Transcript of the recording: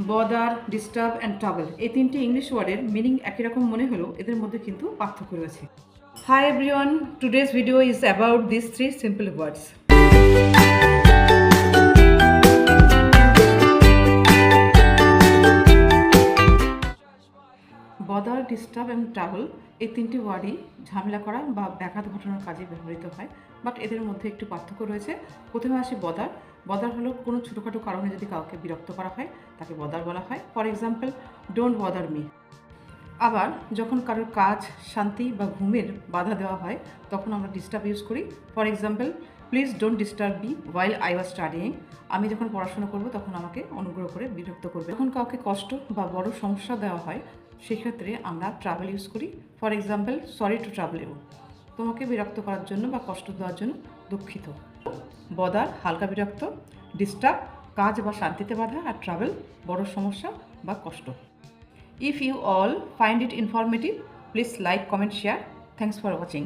Bother, disturb and trouble এই তিনটি English ওয়ার্ডের মিনিং একই রকম মনে হলেও এদের মধ্যে কিন্তু পার্থক্য রয়েছে। Hi everyone, today's video is about this three simple words. Bother, disturb and trouble এই তিনটি ওয়ার্ডই ঝামেলা করা বা ব্যাঘাত ঘটানোর কাজে ব্যবহৃত হয়, বাট এদের মধ্যে একটু পার্থক্য রয়েছে। প্রথমে আসি বদার। বদার হলো কোনো ছোটোখাটো কারণে যদি কাউকে বিরক্ত করা হয় তাকে বদার বলা হয়। For example, don't bother me. আবার যখন কারোর কাজ, শান্তি বা ঘুমের বাধা দেওয়া হয় তখন আমরা ডিস্টার্ব ইউজ করি। For example, please don't disturb me while I was studying. আমি যখন পড়াশোনা করব তখন আমাকে অনুগ্রহ করে বিরক্ত করবে। যখন কাউকে কষ্ট বা বড় সমস্যা দেওয়া হয় সেক্ষেত্রে আমরা ট্রাভেল ইউজ করি। For example, sorry to trouble you. তোমাকে বিরক্ত করার জন্য বা কষ্ট দেওয়ার জন্য দুঃখিত। বদার হালকা বিরক্ত, ডিস্টার্ব কাজ বা শান্তিতে বাধা, আর ট্রাভেল বড় সমস্যা বা কষ্ট। If you all find it informative, please like, comment, share. Thanks for watching.